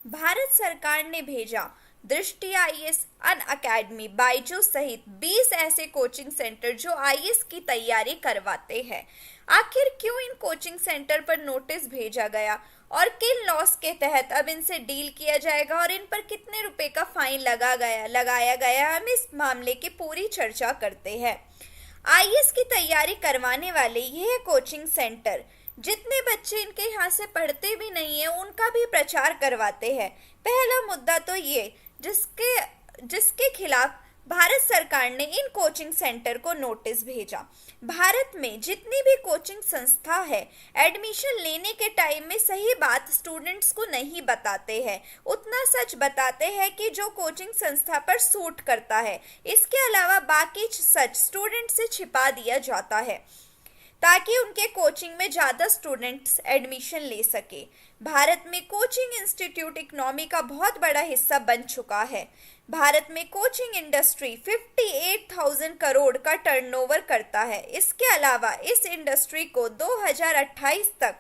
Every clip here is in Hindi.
भारत सरकार ने भेजा दृष्टि आईएएस, अन अकेडमी, बायजूस सहित 20 ऐसे कोचिंग सेंटर जो आईएएस की तैयारी करवाते हैं। आखिर क्यों इन कोचिंग सेंटर पर नोटिस भेजा गया और किन लॉस के तहत अब इनसे डील किया जाएगा और इन पर कितने रुपए का फाइन लगाया गया, हम इस मामले की पूरी चर्चा करते हैं। आईएएस की तैयारी करवाने वाले यह कोचिंग सेंटर जितने बच्चे इनके यहाँ से पढ़ते भी नहीं है उनका भी प्रचार करवाते हैं। पहला मुद्दा तो ये जिसके जिसके खिलाफ भारत सरकार ने इन कोचिंग सेंटर को नोटिस भेजा। भारत में जितनी भी कोचिंग संस्था है एडमिशन लेने के टाइम में सही बात स्टूडेंट्स को नहीं बताते हैं, उतना सच बताते हैं कि जो कोचिंग संस्था पर सूट करता है। इसके अलावा बाकी सच स्टूडेंट से छिपा दिया जाता है ताकि उनके कोचिंग में ज़्यादा स्टूडेंट्स एडमिशन ले सके। भारत में कोचिंग इंस्टीट्यूट इकोनॉमी का बहुत बड़ा हिस्सा बन चुका है। भारत में कोचिंग इंडस्ट्री 58,000 करोड़ का टर्नओवर करता है। इसके अलावा इस इंडस्ट्री को 2028 तक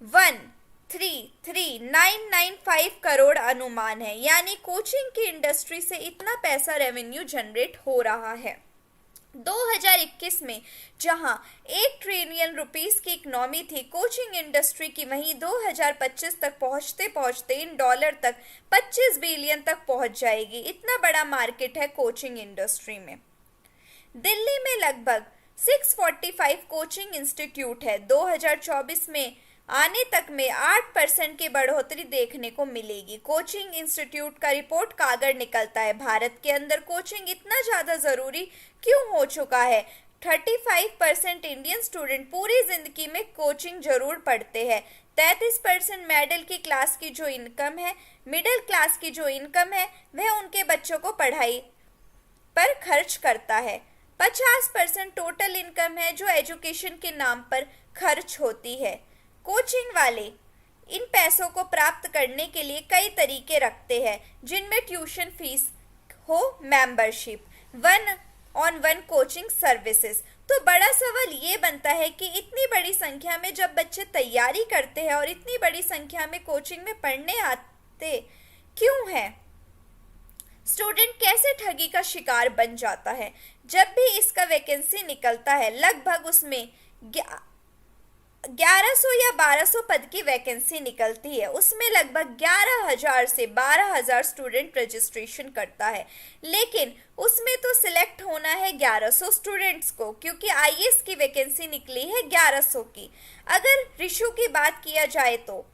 1,33,995 करोड़ अनुमान है, यानी कोचिंग की इंडस्ट्री से इतना पैसा रेवेन्यू जनरेट हो रहा है। 2021 में जहां 1 ट्रिलियन रुपीस की इकोनॉमी थी कोचिंग इंडस्ट्री की, वहीं 2025 तक पहुंचते पहुंचते इन डॉलर तक 25 बिलियन तक पहुंच जाएगी। इतना बड़ा मार्केट है कोचिंग इंडस्ट्री में। दिल्ली में लगभग 645 कोचिंग इंस्टीट्यूट है। 2024 में आने तक में 8% की बढ़ोतरी देखने को मिलेगी। कोचिंग इंस्टीट्यूट का रिपोर्ट कार्ड निकलता है। भारत के अंदर कोचिंग इतना ज़्यादा ज़रूरी क्यों हो चुका है? 35% इंडियन स्टूडेंट पूरी जिंदगी में कोचिंग जरूर पढ़ते हैं। 33% मिडिल की क्लास की जो इनकम है, मिडिल क्लास की जो इनकम है वह उनके बच्चों को पढ़ाई पर खर्च करता है। 50% टोटल इनकम है जो एजुकेशन के नाम पर खर्च होती है। कोचिंग वाले इन पैसों को प्राप्त करने के लिए कई तरीके रखते हैं, जिनमें ट्यूशन फीस हो, मेंबरशिप, 1-on-1 कोचिंग सर्विसेज। तो बड़ा सवाल ये बनता है कि इतनी बड़ी संख्या में जब बच्चे तैयारी करते हैं और इतनी बड़ी संख्या में कोचिंग में पढ़ने आते क्यों हैं? स्टूडेंट कैसे ठगी का शिकार बन जाता है? जब भी इसका वैकेंसी निकलता है लगभग उसमें 1100 या 1200 पद की वैकेंसी निकलती है। उसमें लगभग 11,000 से 12,000 स्टूडेंट रजिस्ट्रेशन करता है, लेकिन उसमें तो सिलेक्ट होना है 1100 स्टूडेंट्स को, क्योंकि आईएएस की वैकेंसी निकली है 1100 की। अगर रेशो की बात किया जाए तो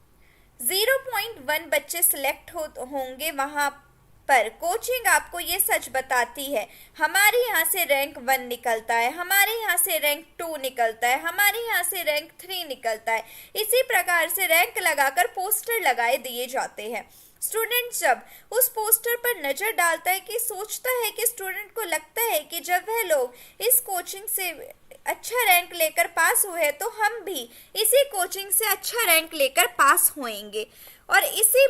0.1 बच्चे सिलेक्ट होंगे वहाँ पर। कोचिंग आपको ये सच बताती है, हमारे यहाँ से रैंक 1 निकलता है, हमारे यहाँ से रैंक 2 निकलता है, हमारे यहाँ से रैंक 3 निकलता है। इसी प्रकार से रैंक लगाकर पोस्टर लगाए दिए जाते हैं। स्टूडेंट जब उस पोस्टर पर नज़र डालता है कि सोचता है कि स्टूडेंट को लगता है कि जब वह लोग इस कोचिंग से अच्छा रैंक लेकर पास हुए तो हम भी इसी कोचिंग से अच्छा रैंक लेकर पास होएंगे, और इसी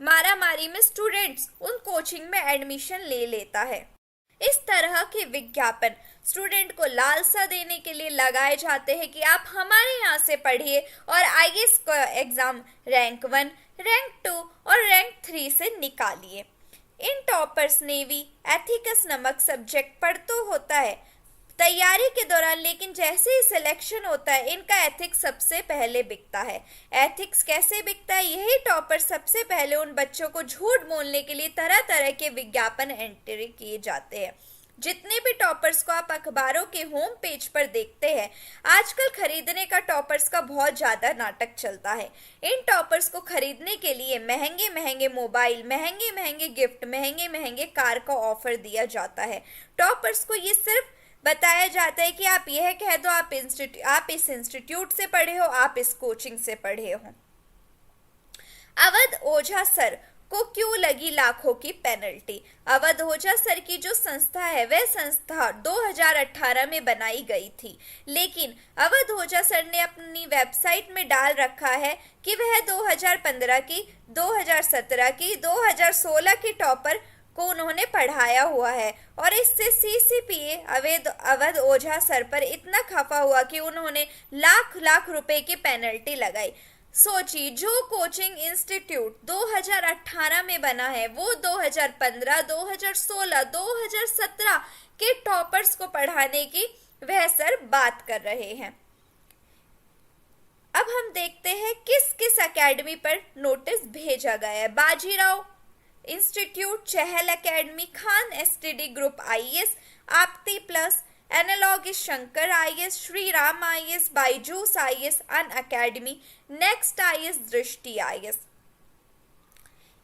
मारामारी में स्टूडेंट्स उन कोचिंग में एडमिशन ले लेता है। इस तरह के विज्ञापन स्टूडेंट को लालसा देने के लिए लगाए जाते हैं कि आप हमारे यहाँ से पढ़िए और आईएएस का एग्जाम रैंक 1, रैंक 2 और रैंक 3 से निकालिए। इन टॉपर्स ने भी एथिक्स नामक सब्जेक्ट पढ़ तो होता है तैयारी के दौरान, लेकिन जैसे ही सिलेक्शन होता है इनका एथिक्स सबसे पहले बिकता है। एथिक्स कैसे बिकता है? यही टॉपर सबसे पहले उन बच्चों को झूठ बोलने के लिए तरह तरह के विज्ञापन एंट्री किए जाते हैं। जितने भी टॉपर्स को आप अखबारों के होम पेज पर देखते हैं, आजकल खरीदने का टॉपर्स का बहुत ज़्यादा नाटक चलता है। इन टॉपर्स को खरीदने के लिए महंगे महंगे मोबाइल, महंगे महंगे गिफ्ट, महंगे महंगे कार का ऑफर दिया जाता है। टॉपर्स को ये सिर्फ बताया जाता है कि आप यह कह दो आप इस इंस्टीट्यूट से पढ़े हो, आप इस कोचिंग से पढ़े हो। अवध ओझा सर को क्यों लगी लाखों की पेनल्टी? अवध ओझा सर की जो संस्था है वह संस्था 2018 में बनाई गई थी, लेकिन अवध ओझा सर ने अपनी वेबसाइट में डाल रखा है कि वह 2015 की, 2017 की, 2016 की टॉपर को उन्होंने पढ़ाया हुआ है, और इससे सीसीपीए अवध ओझा सर पर इतना खफा हुआ कि उन्होंने लाख लाख रुपए की पेनल्टी लगाई। सोचिए, जो कोचिंग इंस्टीट्यूट 2018 में बना है वो 2015, 2016, 2017 के टॉपर्स को पढ़ाने की वह सर बात कर रहे हैं। अब हम देखते हैं किस किस एकेडमी पर नोटिस भेजा गया है। Bajirao institute, Chahal academy, Khan study group IAS, Apti plus, Analog Shankar IAS, Shri Ram IAS, Byju's IAS, Unacademy, next IAS, Drishti IAS.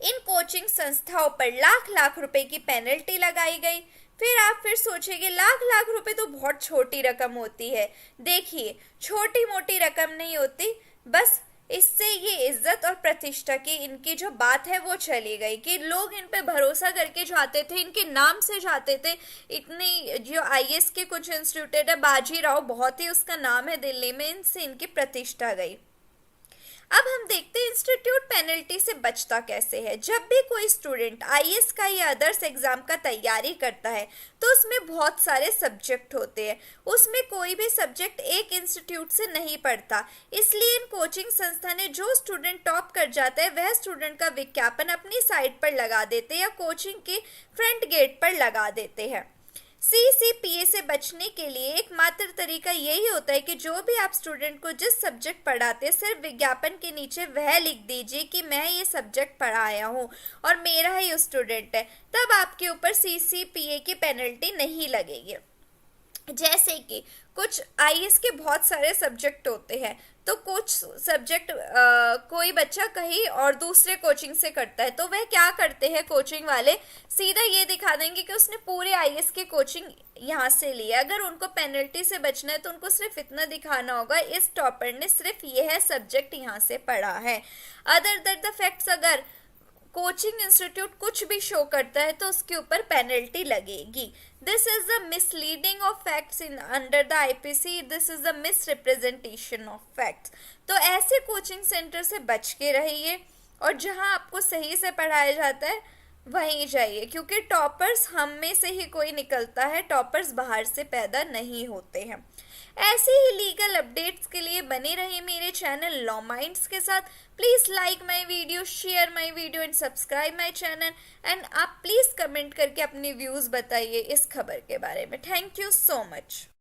इन कोचिंग संस्थाओं पर लाख लाख रुपए की पेनल्टी लगाई गई। फिर आप सोचेंगे लाख लाख रुपए तो बहुत छोटी रकम होती है। देखिए, छोटी मोटी रकम नहीं होती, बस इससे ये इज्जत और प्रतिष्ठा की इनकी जो बात है वो चली गई कि लोग इन पे भरोसा करके जाते थे, इनके नाम से जाते थे। इतनी जो आईएएस के कुछ इंस्टीट्यूट है, बाजीराव बहुत ही उसका नाम है दिल्ली में, इनसे इनकी प्रतिष्ठा गई। अब हम देखते हैं इंस्टीट्यूट पेनल्टी से बचता कैसे है। जब भी कोई स्टूडेंट आईएएस का या अदर्स एग्जाम का तैयारी करता है तो उसमें बहुत सारे सब्जेक्ट होते हैं, उसमें कोई भी सब्जेक्ट एक इंस्टीट्यूट से नहीं पढ़ता। इसलिए इन कोचिंग संस्था ने जो स्टूडेंट टॉप कर जाता है वह स्टूडेंट का विज्ञापन अपनी साइट पर लगा देते हैं या कोचिंग के फ्रंट गेट पर लगा देते हैं। CCPA से बचने के लिए एकमात्र तरीका यही होता है कि जो भी आप स्टूडेंट को जिस सब्जेक्ट पढ़ाते हैं, सिर्फ विज्ञापन के नीचे वह लिख दीजिए कि मैं ये सब्जेक्ट पढ़ाया हूँ और मेरा ही स्टूडेंट है, तब आपके ऊपर CCPA की पेनल्टी नहीं लगेगी। जैसे कि कुछ आईएएस के बहुत सारे सब्जेक्ट होते हैं, तो कुछ सब्जेक्ट कोई बच्चा कहीं और दूसरे कोचिंग से करता है, तो वह क्या करते हैं कोचिंग वाले, सीधा ये दिखा देंगे कि उसने पूरे आईएएस की कोचिंग यहाँ से ली है। अगर उनको पेनल्टी से बचना है तो उनको सिर्फ इतना दिखाना होगा, इस टॉपर ने सिर्फ यह सब्जेक्ट यहाँ से पढ़ा है। अदर द फैक्ट्स, अगर कोचिंग इंस्टीट्यूट कुछ भी शो करता है तो उसके ऊपर पेनल्टी लगेगी। This is the misleading of facts in under the IPC, this is the misrepresentation of facts. तो ऐसे कोचिंग सेंटर से बच के रहिए और जहां आपको सही से पढ़ाया जाता है वहीं जाइए, क्योंकि टॉपर्स हम में से ही कोई निकलता है, टॉपर्स बाहर से पैदा नहीं होते हैं। ऐसे ही लीगल अपडेट्स के लिए बने रहिए मेरे चैनल लॉ माइंड्स के साथ। Please like my video, share my video and subscribe my channel. And आप प्लीज़ कमेंट करके अपने व्यूज़ बताइए इस खबर के बारे में। Thank you so much.